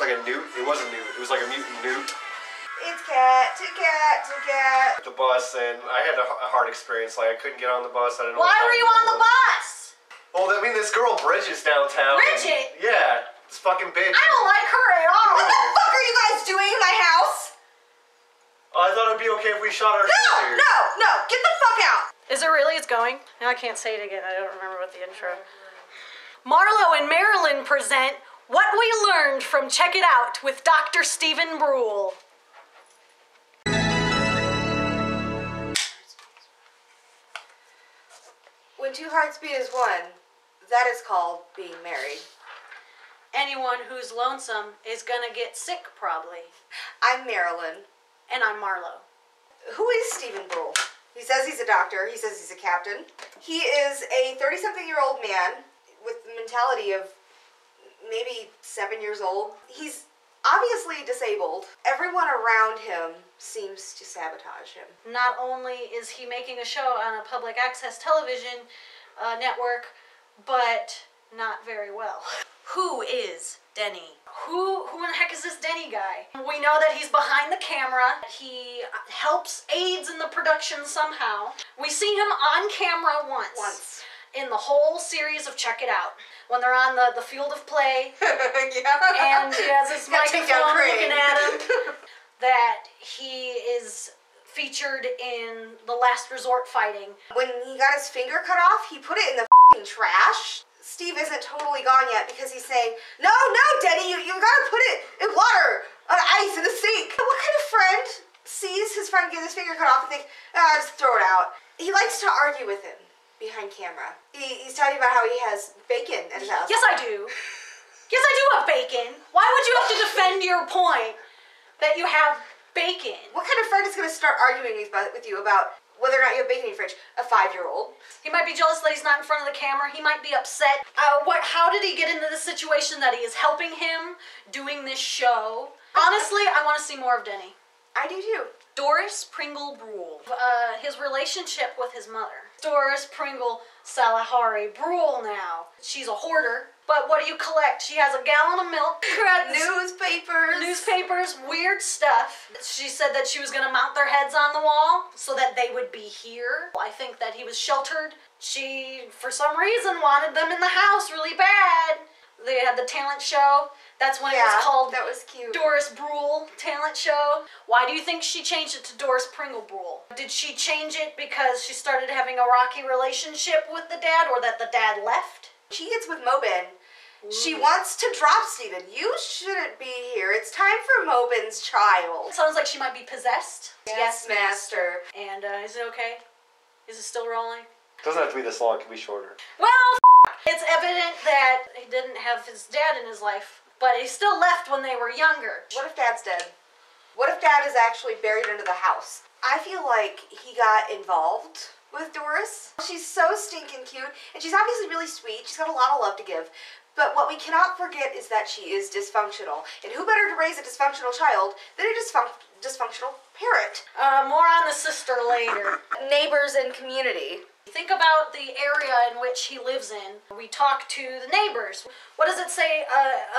like a newt. It wasn't newt. It was like a mutant newt. It's cat to cat to cat. The bus, and I had a hard experience. Like, I couldn't get on the bus. I didn't know. Why were you on the bus? Well, I mean, this girl Bridget's downtown. Bridget? Yeah, this fucking bitch. I don't like her at all. What the fuck are you guys doing in my house? Oh, I thought it'd be okay if we shot our No, no, get the fuck out. Is it really? It's going? No, I can't say it again. I don't remember what the intro. Marlo and Marilyn present What We Learned from Check It Out with Dr. Stephen Brule. When two hearts beat as one, that is called being married. Anyone who's lonesome is gonna get sick, probably. I'm Marilyn. And I'm Marlo. Who is Stephen Brule? He says he's a doctor. He says he's a captain. He is a 30-something-year-old man with the mentality of maybe 7 years old. He's obviously disabled. Everyone around him seems to sabotage him. Not only is he making a show on a public access television network, but not very well. Who is Denny? Who in the heck is this Denny guy? We know that he's behind the camera. He helps, aids in the production somehow. We see him on camera once. In the whole series of Check It Out. When they're on the field of play. Yeah. And he has his microphone looking at him. That he is featured in the Last Resort fighting. When he got his finger cut off, he put it in the f***ing trash. Steve isn't totally gone yet because he's saying, no, Denny, you gotta put it in water, on ice, in the sink. What kind of friend sees his friend get his finger cut off and think, just throw it out? He likes to argue with him behind camera. He's talking about how he has bacon at his house. Yes, I do. Yes, I do have bacon. Why would you have to defend your point that you have bacon? What kind of friend is going to start arguing with you about whether or not you have bacon in your fridge? A 5-year-old. He might be jealous that he's not in front of the camera. He might be upset. How did he get into this situation that he is helping him doing this show? Honestly, I want to see more of Denny. I do too. Doris Pringle Brule. His relationship with his mother. Doris Pringle Salahari Brule now. She's a hoarder. But what do you collect? She has a gallon of milk. Newspapers, weird stuff. She said that she was going to mount their heads on the wall so that they would be here. I think that he was sheltered. She, for some reason, wanted them in the house really bad. They had the talent show. That's when it was called that was cute. Doris Brule Talent Show. Why do you think she changed it to Doris Pringle Brule? Did she change it because she started having a rocky relationship with the dad, or that the dad left? She gets with Mobin. She wants to drop Steven. You shouldn't be here. It's time for Mobin's child. It sounds like she might be possessed. Yes, master. And is it okay? Is it still rolling? It doesn't have to be this long. It can be shorter. Well, it's evident that he didn't have his dad in his life, but he still left when they were younger. What if Dad's dead? What if Dad is actually buried under the house? I feel like he got involved with Doris. She's so stinking cute, and she's obviously really sweet. She's got a lot of love to give. But what we cannot forget is that she is dysfunctional. And who better to raise a dysfunctional child than a dysfunctional parent? More on the sister later. Neighbors and community. Think about the area in which he lives in. We talk to the neighbors. What does it say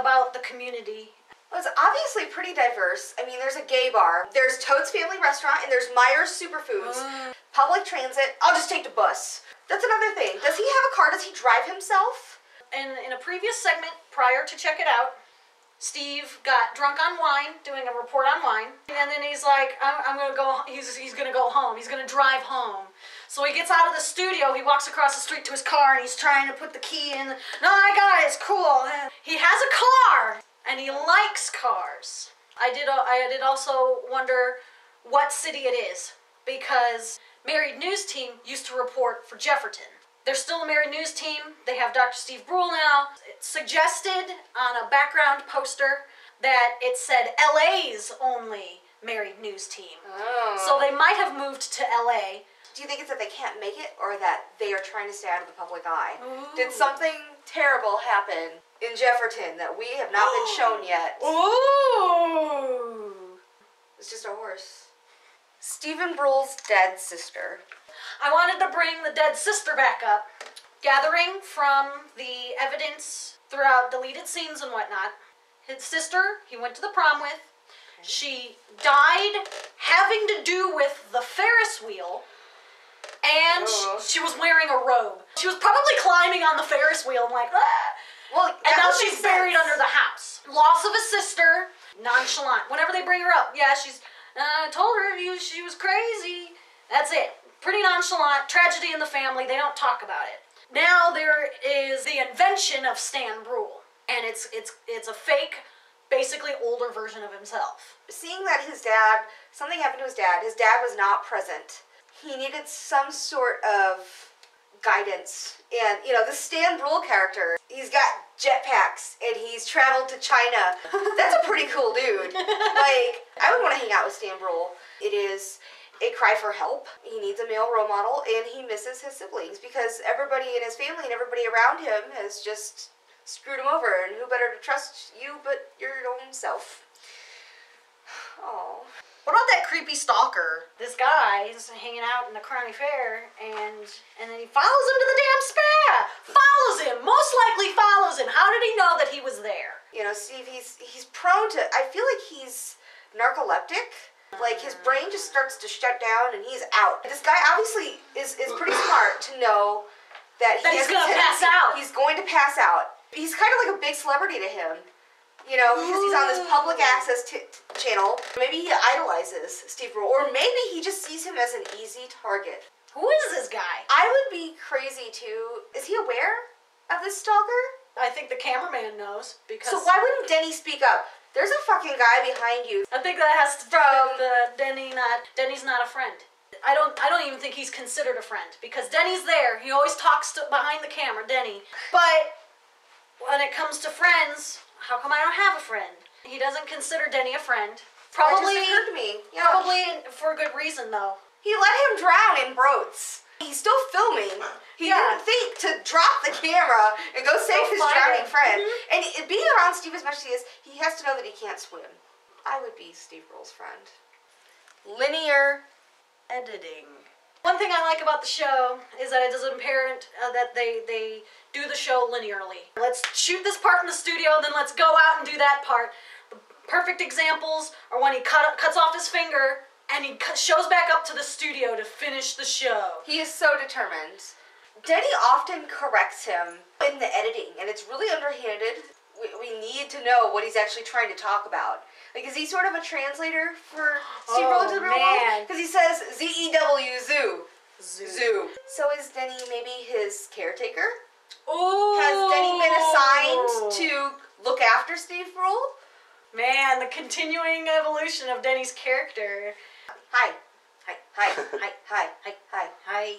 about the community? Well, it's obviously pretty diverse. I mean, there's a gay bar, there's Toad's Family Restaurant, and there's Myers Superfoods. Public transit, I'll just take the bus. That's another thing. Does he have a car? Does he drive himself? And in a previous segment, prior to Check It Out, Steve got drunk on wine, doing a report on wine, and then he's like, I'm gonna go, he's gonna go home, he's gonna drive home. So he gets out of the studio, he walks across the street to his car, and he's trying to put the key in. No, I got it, it's cool. He has a car, and he likes cars. I did also wonder what city it is, because Married News Team used to report for Jefferton. They're still a Married News Team. They have Dr. Steve Brule now. It suggested on a background poster that it said LA's only Married News Team. Oh. So they might have moved to LA. Do you think it's that they can't make it, or that they are trying to stay out of the public eye? Ooh. Did something terrible happen in Jefferton that we have not been shown yet? Ooh! It's just a horse. Stephen Brule's dead sister. I wanted to bring the dead sister back up, gathering from the evidence throughout deleted scenes and whatnot. his sister, he went to the prom with. She died having to do with the Ferris wheel, and she was wearing a robe. She was probably climbing on the Ferris wheel. I'm like, ah. Well, And now she's buried under the house. Loss of a sister, nonchalant. Whenever they bring her up, yeah, I told her she was crazy. That's it. Pretty nonchalant. Tragedy in the family. They don't talk about it. Now there is the invention of Stan Brule, and it's a fake, basically older version of himself. Seeing that something happened to his dad was not present. He needed some sort of guidance. And, the Stan Brule character, he's got jetpacks and he's traveled to China. That's a pretty cool dude. Like, I would want to hang out with Stan Brule. It is a cry for help. He needs a male role model and he misses his siblings because everybody in his family and everybody around him has just screwed him over, and who better to trust you but your own self. Oh. What about that creepy stalker? This guy is hanging out in the county fair, and then he follows him to the damn spa. Follows him. Most likely follows him. How did he know that he was there? Steve, he's prone to, I feel like he's narcoleptic. Like, his brain just starts to shut down and he's out. This guy obviously is pretty smart to know that he's going to pass out. He's going to pass out. He's kind of like a big celebrity to him. Because he's on this public access channel. Maybe he idolizes Steve Brule, or maybe he just sees him as an easy target. Who is this guy? I would be crazy too. Is he aware of this stalker? I think the cameraman knows, because... So why wouldn't Denny speak up? There's a fucking guy behind you. I think that has to do with Denny's not a friend. I don't even think he's considered a friend, because Denny's there. He always talks behind the camera, Denny. But when it comes to friends, how come I don't have a friend? He doesn't consider Denny a friend. Probably, that just occurred to me. Yeah. Probably for a good reason, though. He let him drown in Broats. He's still filming. He didn't think to drop the camera and go save his drowning friend. And being around Steve as much as he has to know that he can't swim. I would be Steve Brule's friend. Linear editing. One thing I like about the show is that it doesn't parent that they do the show linearly. Let's shoot this part in the studio, then let's go out and do that part. The perfect examples are when he cuts off his finger and he shows back up to the studio to finish the show. He is so determined. Denny often corrects him in the editing, and it's really underhanded. We need to know what he's actually trying to talk about. Like, is he sort of a translator for Steve Brule to the real world? Because he says Z-E-W, zoo. Zoo. So is Denny maybe his caretaker? Ooh. Has Denny been assigned to look after Steve Brule? Man, the continuing evolution of Denny's character. Hi. Hi. Hi. Hi. Hi. Hi. Hi. Hi.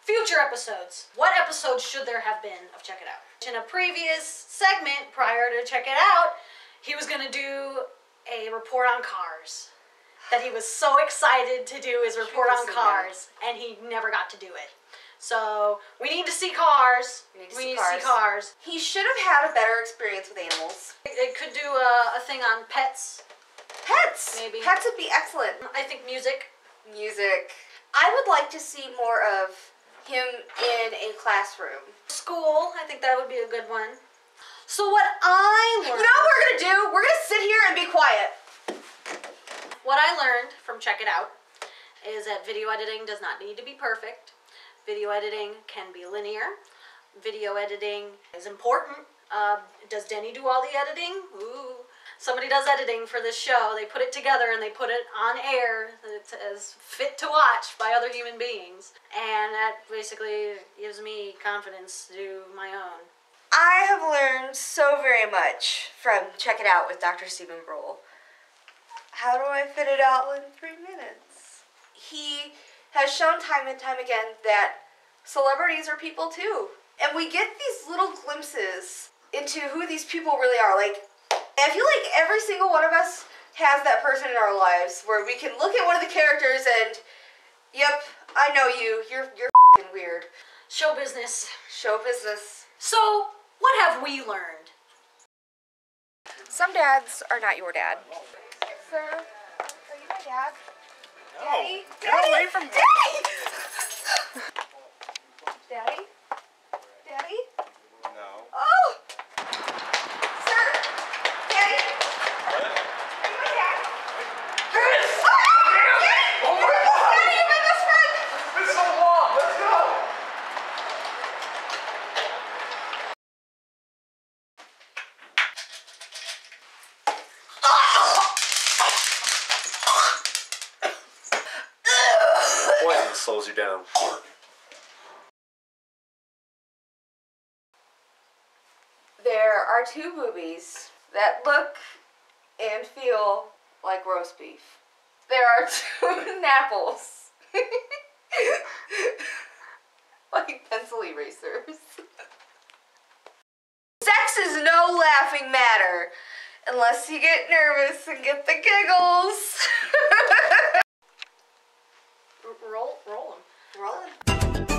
Future episodes. What episodes should there have been of Check It Out? In a previous segment prior to Check It Out, he was going to do a report on cars. That he was so excited to do his report on cars, and he never got to do it. So, we need to see cars. We need to see cars. He should have had a better experience with animals. It could do a thing on pets. Pets! Maybe. Pets would be excellent. I think music. Music. I would like to see more of him in a classroom. School, I think that would be a good one. So what I learned... You know what we're going to do? We're going to sit here and be quiet. What I learned from Check It Out is that video editing does not need to be perfect. Video editing can be linear. Video editing is important. Does Denny do all the editing? Ooh. Somebody does editing for this show. They put it together and they put it on air as fit to watch by other human beings. And that basically gives me confidence to do my own. I have learned so very much from Check It Out with Dr. Stephen Brule. How do I fit it all in 3 minutes? He has shown time and time again that celebrities are people too. And we get these little glimpses into who these people really are. Like, I feel like every single one of us has that person in our lives where we can look at one of the characters and, yep, I know you. You're f***ing weird. Show business. Show business. So, what have we learned? Some dads are not your dad. Sir, are you my dad? No, Daddy? get away from me. Daddy? Daddy? No. Oh! slows you down. There are two boobies that look and feel like roast beef. There are two napples. Like pencil erasers. Sex is no laughing matter unless you get nervous and get the giggles. Roll them. Rolling.